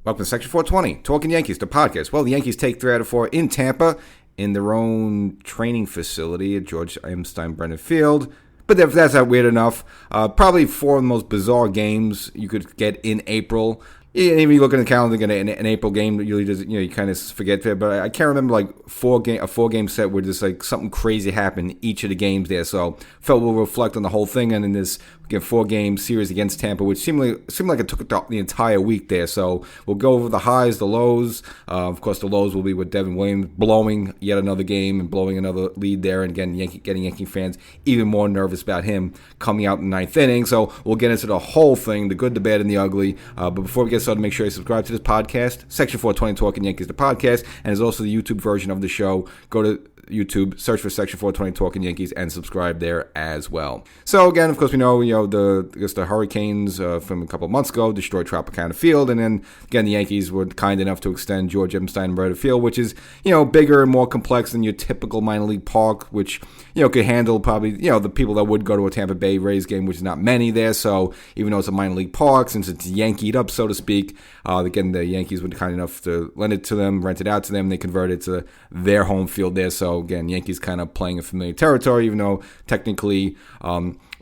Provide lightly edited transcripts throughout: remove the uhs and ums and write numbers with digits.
Welcome to Section 420, Talkin Yankees, the podcast. Well, the Yankees take 3 out of 4 in Tampa in their own training facility at George M. Steinbrenner Field. But that's not weird enough. Probably 4 of the most bizarre games you could get in April. Even if you look at the calendar, an April game, you kind of forget it. But I can't remember like a 4-game set where just like something crazy happened each of the games there. So felt we'll reflect on the whole thing and in this 4-game series against Tampa, which seemed like it took the entire week there. So we'll go over the highs, the lows. Of course, the lows will be with Devin Williams blowing yet another game and blowing another lead there, and again, getting Yankee fans even more nervous about him coming out in the 9th inning. So we'll get into the whole thing, the good, the bad, and the ugly. But before we get started, make sure you subscribe to this podcast, Section 420 Talkin Yankees, the podcast, and there's also the YouTube version of the show. Go to YouTube, search for Section 420 Talkin Yankees, and subscribe there as well. So again, of course, we know the Hurricanes from a couple of months ago destroyed Tropicana Field, and then again the Yankees were kind enough to extend George M. Steinbrenner Field, which is bigger and more complex than your typical minor league park, which could handle probably the people that would go to a Tampa Bay Rays game, which is not many there. So even though it's a minor league park, since it's yankeed up, so to speak, again the Yankees were kind enough to lend it to them, rent it out to them. They converted it to their home field there. So again, Yankees kind of playing a familiar territory, even though technically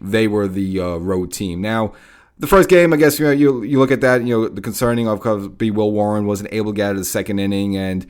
they were the road team. Now, the first game, I guess you look at that, the concerning of Will Warren wasn't able to get out of the second inning, and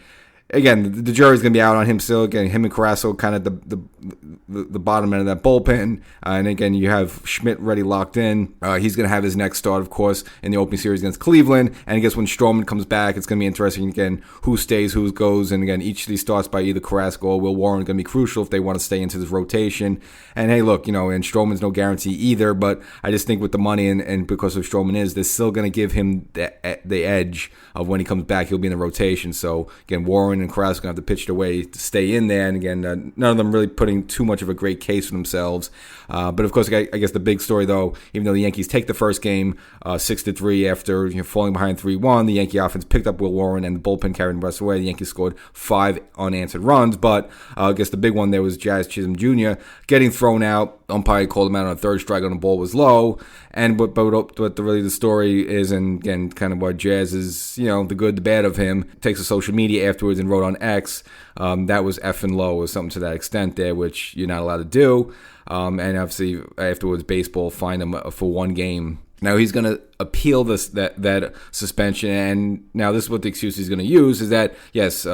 again, the jury's going to be out on him still. Again, him and Carrasco kind of the bottom end of that bullpen. And again, you have Schmidt ready locked in. He's going to have his next start, of course, in the opening series against Cleveland. And I guess when Stroman comes back, it's going to be interesting, again, who stays, who goes. And again, each of these starts by either Carrasco or Will Warren are going to be crucial if they want to stay into this rotation. And hey, look, and Stroman's no guarantee either. But I just think with the money and because of Stroman they're still going to give him the edge of when he comes back, he'll be in the rotation. So again, Warren and Carrasco going to have to pitch their way to stay in there. And again, none of them really putting too much of a great case for themselves. But of course, I guess the big story, though, even though the Yankees take the first game 6-3 after falling behind 3-1, the Yankee offense picked up Will Warren and the bullpen carried the rest away. The Yankees scored 5 unanswered runs. But I guess the big one there was Jazz Chisholm Jr. getting thrown out. Umpire called him out on a third strike when the ball was low. And but really the story is, and again, kind of what Jazz is, the good, the bad of him, takes to social media afterwards and wrote on X, that was effing low or something to that extent there, which you're not allowed to do. And obviously afterwards, baseball fined him for 1 game. Now he's going to appeal that suspension, and now this is what the excuse he's going to use is that, yes,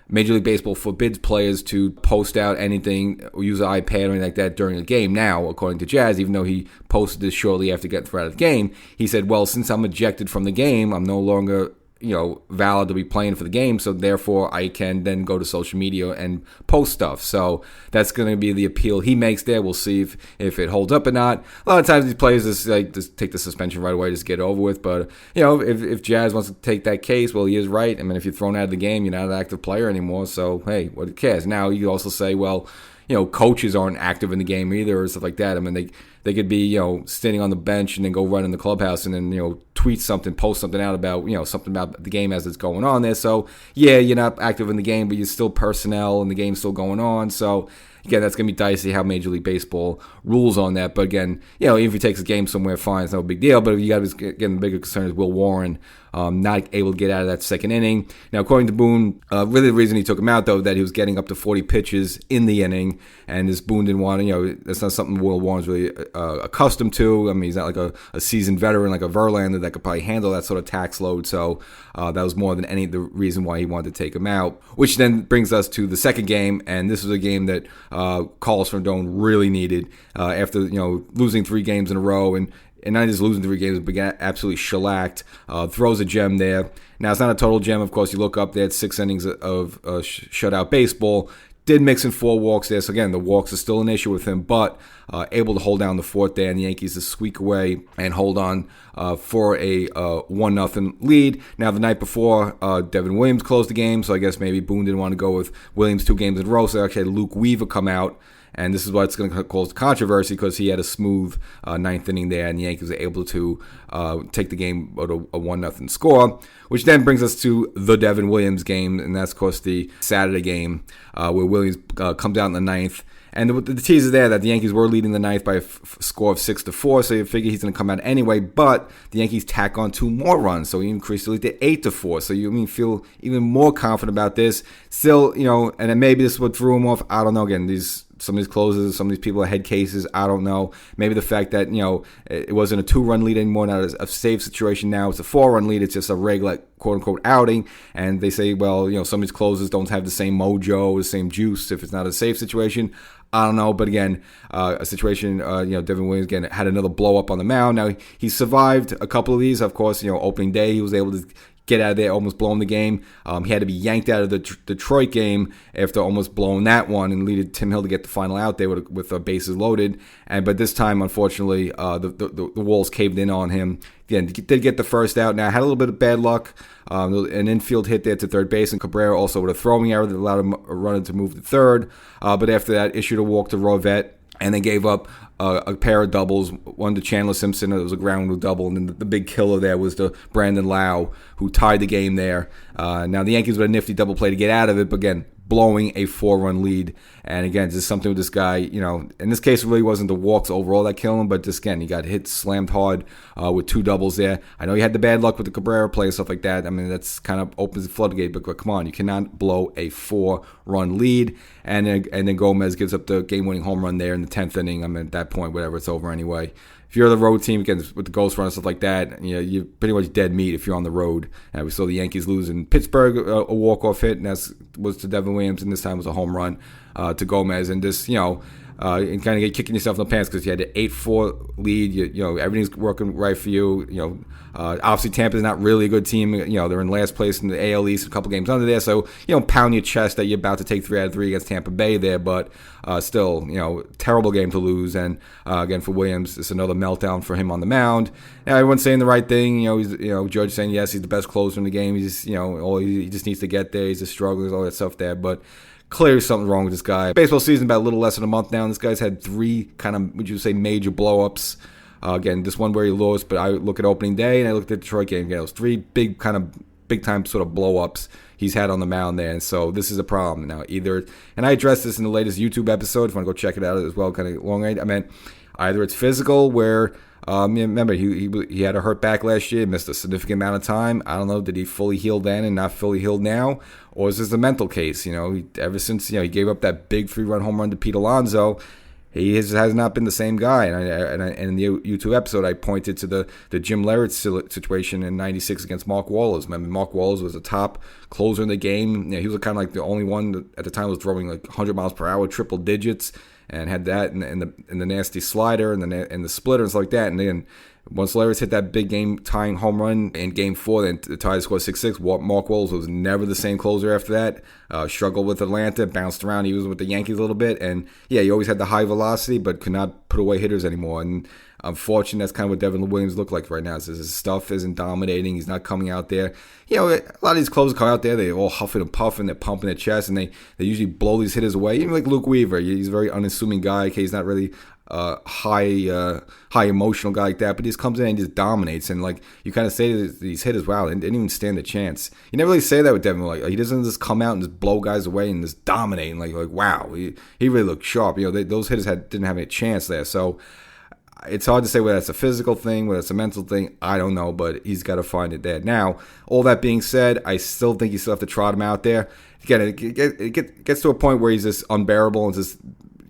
Major League Baseball forbids players to post out anything or use an iPad or anything like that during a game. Now, according to Jazz, even though he posted this shortly after getting thrown out of the game, he said, well, since I'm ejected from the game, I'm no longer valid to be playing for the game, so therefore I can then go to social media and post stuff. So that's going to be the appeal he makes there. We'll see if it holds up or not. A lot of times these players just take the suspension right away, just get it over with. But if Jazz wants to take that case, well, he is right. I mean, if you're thrown out of the game, you're not an active player anymore. So hey, what cares? Now you also say, well, coaches aren't active in the game either or stuff like that. I mean, they could be, sitting on the bench and then go run in the clubhouse and then, tweet something, post something out about, something about the game as it's going on there. So, yeah, you're not active in the game, but you're still personnel and the game's still going on. So, again, that's going to be dicey how Major League Baseball rules on that. But again, if he takes a game somewhere, fine, it's no big deal. But if you got to get the bigger concern is Will Warren not able to get out of that second inning. Now, according to Boone, really the reason he took him out, though, that he was getting up to 40 pitches in the inning, and this Boone didn't want to, that's not something Will Warren's really accustomed to. I mean, he's not like a seasoned veteran like a Verlander that could probably handle that sort of tax load. So that was more than the reason why he wanted to take him out, which then brings us to the second game, and this was a game that Carlos Rodon really needed after losing 3 games in a row, and not just losing 3 games, but got absolutely shellacked. Throws a gem there. Now, it's not a total gem. Of course, you look up there, it's 6 innings of shutout baseball. Did mix in 4 walks there. So, again, the walks are still an issue with him, but able to hold down the fort there, and the Yankees to squeak away and hold on for a 1-0 lead. Now, the night before, Devin Williams closed the game, so I guess maybe Boone didn't want to go with Williams 2 games in a row, so they actually had Luke Weaver come out. And this is what's going to cause controversy because he had a smooth 9th inning there, and the Yankees were able to take the game at a 1-0 score, which then brings us to the Devin Williams game, and that's, of course, the Saturday game where Williams comes out in the 9th And the teaser there that the Yankees were leading the ninth by a score of 6-4, so you figure he's going to come out anyway. But the Yankees tack on 2 more runs, so he increased the lead to 8-4. So you feel even more confident about this. Still, and then maybe this is what threw him off. I don't know. Again, some of these closes, some of these people are head cases. I don't know. Maybe the fact that it wasn't a 2-run lead anymore. Now it's a save situation. Now it's a 4-run lead. It's just a regular quote unquote outing. And they say, well, some of these closes don't have the same mojo, the same juice if it's not a safe situation. I don't know, but again, a situation, Devin Williams again had another blow up on the mound. Now he survived a couple of these. Of course, opening day he was able to get out of there, almost blowing the game. He had to be yanked out of the Detroit game after almost blowing that one, and needed Tim Hill to get the final out there with bases loaded. But this time, unfortunately, the walls caved in on him. Again, did get the first out. Now had a little bit of bad luck. An infield hit there to third base, and Cabrera also with a throwing error that allowed him a runner to move to third. But after that, issued a walk to Rovette, and then gave up a pair of doubles, one to Chandler Simpson. It was a ground rule double, and then the big killer there was to Brandon Lau, who tied the game there. Now the Yankees with a nifty double play to get out of it, but again, blowing a 4-run lead. And again, just something with this guy, in this case, it really wasn't the walks overall that killed him, but just again, he got hit, slammed hard with 2 doubles there. I know he had the bad luck with the Cabrera play and stuff like that. I mean, that's kind of opens the floodgate, but come on, you cannot blow a 4-run lead. And then Gomez gives up the game-winning home run there in the 10th inning. I mean, at that point, whatever, it's over anyway. If you're the road team, again, with the ghost run and stuff like that, you're pretty much dead meat if you're on the road. And we saw the Yankees lose in Pittsburgh, a walk-off hit, and that was to Devin Williams, and this time was a home run to Gomez. And just, and kind of get kicking yourself in the pants because you had an 8-4 lead. Everything's working right for you. Obviously Tampa's not really a good team. They're in last place in the AL East, a couple games under there. So pound your chest that you're about to take 3 out of 3 against Tampa Bay there. But still, terrible game to lose. And again, for Williams, it's another meltdown for him on the mound. Now everyone's saying the right thing. He's Judge saying yes, he's the best closer in the game. He's he just needs to get there. He's just struggling, all that stuff there. But clearly something wrong with this guy. Baseball season about a little less than a month now, and this guy's had 3 kind of, would you say, major blow-ups. Again, this one where he lost, but I look at opening day and I look at the Detroit game. Again, those 3 big-time sort of blow-ups he's had on the mound there, and so this is a problem now. And I addressed this in the latest YouTube episode, if you want to go check it out as well, kind of long range. I mean, either it's physical, where remember he had a hurt back last year, missed a significant amount of time. I don't know, did he fully heal then and not fully healed now, or is this a mental case? Ever since he gave up that big 3-run home run to Pete Alonso, he has not been the same guy. And in the YouTube episode, I pointed to the Jim Leyritz situation in '96 against Mark Wahlers. Remember, Mark Wahlers was the top closer in the game. He was kind of like the only one that at the time was throwing like 100 miles per hour, triple digits, and had that and the nasty slider and the splitter and stuff like that. And then once Leyritz hit that big game-tying home run in Game 4, then the Tigers scored 6-6. Mark Wahlers was never the same closer after that. Struggled with Atlanta, bounced around. He was with the Yankees a little bit. And, yeah, he always had the high velocity, but could not put away hitters anymore. And unfortunately, that's kind of what Devin Williams looked like right now. His stuff isn't dominating. He's not coming out there. A lot of these closers come out there, they're all huffing and puffing, they're pumping their chest, and they usually blow these hitters away. Even like Luke Weaver, he's a very unassuming guy. Okay, he's not really high emotional guy like that, but he just comes in and just dominates. And like you kind of say to these hitters, wow, they didn't even stand a chance. You never really say that with Devin. Like he doesn't just come out and just blow guys away and just dominate. And like wow, he really looked sharp. Those hitters didn't have any chance there. So it's hard to say whether that's a physical thing, whether it's a mental thing. I don't know, but he's got to find it there. Now, all that being said, I still think you still have to trot him out there. Again, it gets to a point where he's just unbearable and just,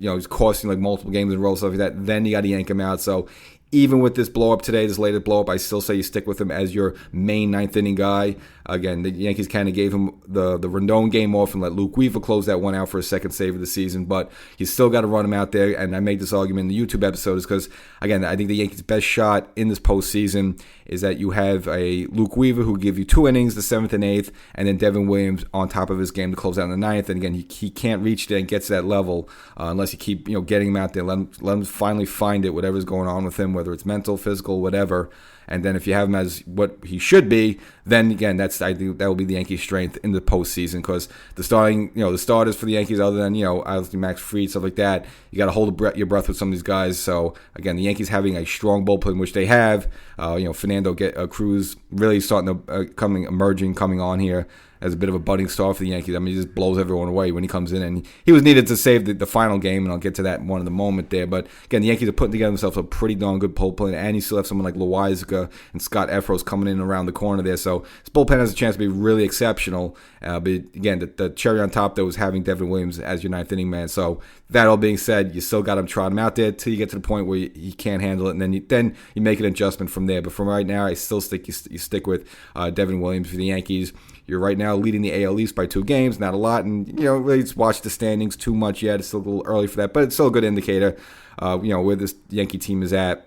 he's costing like multiple games in a row, stuff like that. Then you got to yank him out. So even with this blow up today, this latest blow up, I still say you stick with him as your main 9th inning guy. Again, the Yankees kind of gave him the Rendon game off and let Luke Weaver close that one out for his second save of the season, but you still got to run him out there. And I made this argument in the YouTube episode is because, again, I think the Yankees' best shot in this postseason is that you have a Luke Weaver who give you 2 innings, the 7th and 8th, and then Devin Williams on top of his game to close out in the 9th. And again, he can't reach there and get to that level unless you keep getting him out there, let him finally find it, whatever's going on with him, whether it's mental, physical, whatever. And then if you have him as what he should be, then again, I think that will be the Yankees' strength in the postseason, because the starters for the Yankees, other than obviously Max Fried, stuff like that, you got to hold your breath with some of these guys. So again, the Yankees having a strong bullpen, which they have, Fernando Cruz really starting to coming on here. as a bit of a budding star for the Yankees. I mean, he just blows everyone away when he comes in, and he was needed to save the final game, and I'll get to that one in a moment there. But again, the Yankees are putting together themselves a pretty darn good bullpen, and you still have someone like Loizaga and Scott Efros coming in around the corner there. So this bullpen has a chance to be really exceptional. But again, the cherry on top, though, is having Devin Williams as your ninth inning man. So that all being said, you still got him trot him out there till you get to the point where you can't handle it, and then you make an adjustment from there. But from right now, I still you stick with Devin Williams for the Yankees. You're right now leading the AL East by 2 games, not a lot, and really just watch the standings too much yet. It's still a little early for that, but it's still a good indicator, where this Yankee team is at.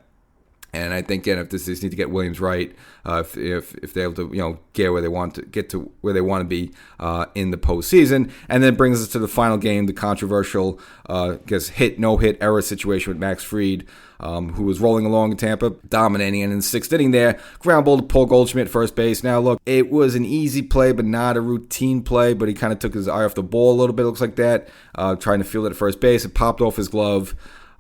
And I think, again, if they just need to get Williams right, if they're able to, get where they want to be in the postseason, and then it brings us to the final game, the controversial, no-hit error situation with Max Fried, who was rolling along in Tampa, dominating, and in the 6th inning there, ground ball to Paul Goldschmidt, first base. Now, look, it was an easy play, but not a routine play, but he kind of took his eye off the ball a little bit, looks like that, trying to field it at first base. It popped off his glove.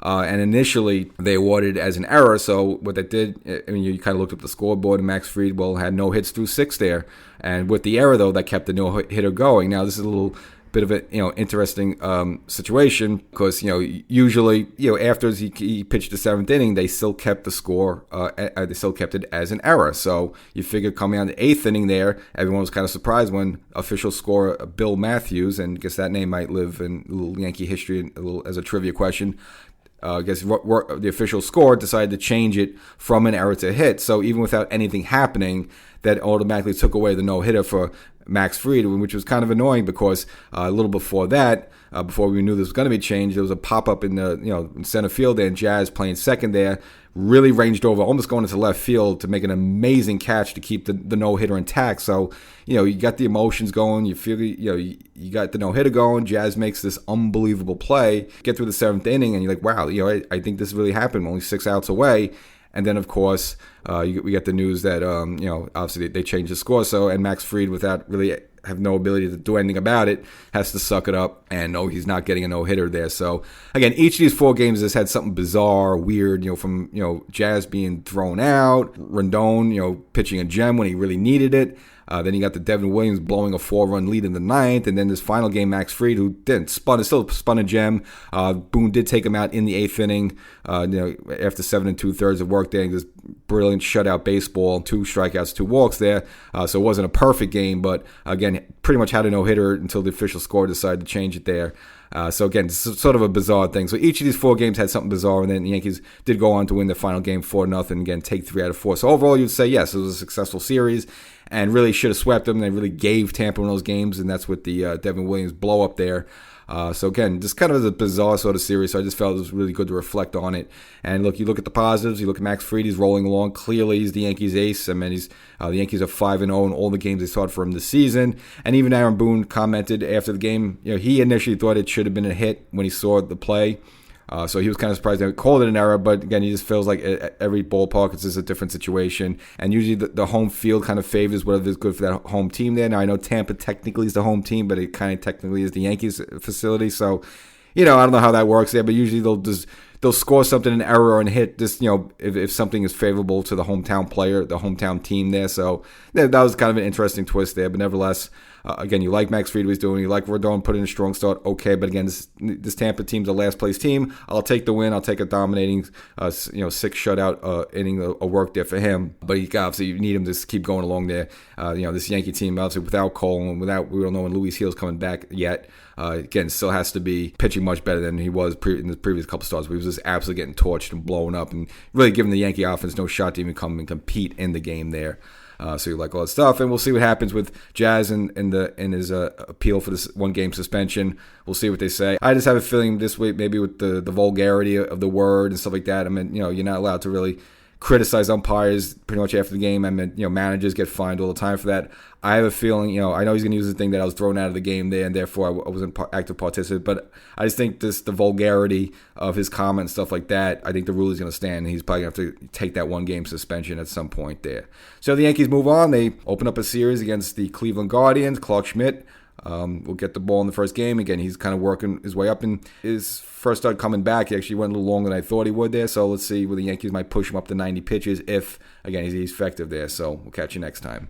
And initially, they awarded it as an error. So what they did, you kind of looked up the scoreboard, and Max Fried, had no hits through 6 there. And with the error, though, that kept the no-hitter going. Now, this is a little bit of an interesting situation because, usually, after he pitched the 7th inning, they still kept the score, they still kept it as an error. So you figure coming on the 8th inning there, everyone was kind of surprised when official scorer Bill Matthews, and I guess that name might live in a little Yankee history as a trivia question, I guess the official score decided to change it from an error to a hit. So even without anything happening, that automatically took away the no-hitter for Max Fried, which was kind of annoying because a little before that, before we knew this was going to be changed, there was a pop-up in the in center field there, and Jazz playing second there, really ranged over, almost going into left field to make an amazing catch to keep the no-hitter intact. So, you got the emotions going. You feel, you got the no-hitter going. Jazz makes this unbelievable play, get through the 7th inning, and you're like, wow, I think this really happened, only 6 outs away. And then, of course, we get the news that, obviously they changed the score. So, and Max Fried, without really have no ability to do anything about it, has to suck it up, and no, he's not getting a no-hitter there. So, again, each of these 4 games has had something bizarre, weird, from, Jazz being thrown out, Rendon, pitching a gem when he really needed it. Then you got the Devin Williams blowing a 4-run lead in the 9th, and then this final game, Max Fried, who still spun a gem. Boone did take him out in the 8th inning, after 7 2/3 of work there. This brilliant shutout baseball, 2 strikeouts, 2 walks there. So it wasn't a perfect game, but again, pretty much had a no-hitter until the official score decided to change it there. So again, it's sort of a bizarre thing. So each of these 4 games had something bizarre, and then the Yankees did go on to win the final game 4-0. Again, take 3 out of 4. So overall, you'd say yes, it was a successful series, and really should have swept them. They really gave Tampa one of those games, and that's with the Devin Williams blow up there. So again, just kind of a bizarre sort of series. So I just felt it was really good to reflect on it. And look, you look at the positives. You look at Max Fried. He's rolling along. Clearly, he's the Yankees' ace. I mean, the Yankees are 5-0 in all the games they saw for him this season. And even Aaron Boone commented after the game. He initially thought it should have been a hit when he saw the play. So he was kind of surprised they called it an error, but again, he just feels like every ballpark is just a different situation, and usually the home field kind of favors whatever is good for that home team there. Now, I know Tampa technically is the home team, but it kind of technically is the Yankees facility, so, I don't know how that works there, but usually they'll score something, an error or a hit, just, if something is favorable to the hometown player, the hometown team there. So that was kind of an interesting twist there, but nevertheless, again, you like Max Fried, what he's doing. You like Rodon, put in a strong start. Okay, but again, this Tampa team's a last place team. I'll take the win. I'll take a dominating, 6 shutout inning of work there for him. But obviously, you need him to keep going along there. This Yankee team, obviously, without Cole and we don't know when Luis Gil's coming back yet. Again, still has to be pitching much better than he was in the previous couple starts. But he was just absolutely getting torched and blowing up, and really giving the Yankee offense no shot to even come and compete in the game there. So you like all that stuff, and we'll see what happens with Jazz and his appeal for this 1-game suspension. We'll see what they say. I just have a feeling this week, maybe with the vulgarity of the word and stuff like that. I mean, you're not allowed to really criticize umpires pretty much after the game. I mean, managers get fined all the time for that. I have a feeling, I know he's going to use the thing that I was thrown out of the game there, and therefore I wasn't active participant. But I just think the vulgarity of his comments, stuff like that, I think the rule is going to stand, and he's probably going to have to take that 1-game suspension at some point there. So the Yankees move on. They open up a series against the Cleveland Guardians. Clark Schmidt will get the ball in the first game. Again, he's kind of working his way up, and his first start coming back, he actually went a little longer than I thought he would there. So let's see where the Yankees might push him up to 90 pitches if, again, he's effective there. So we'll catch you next time.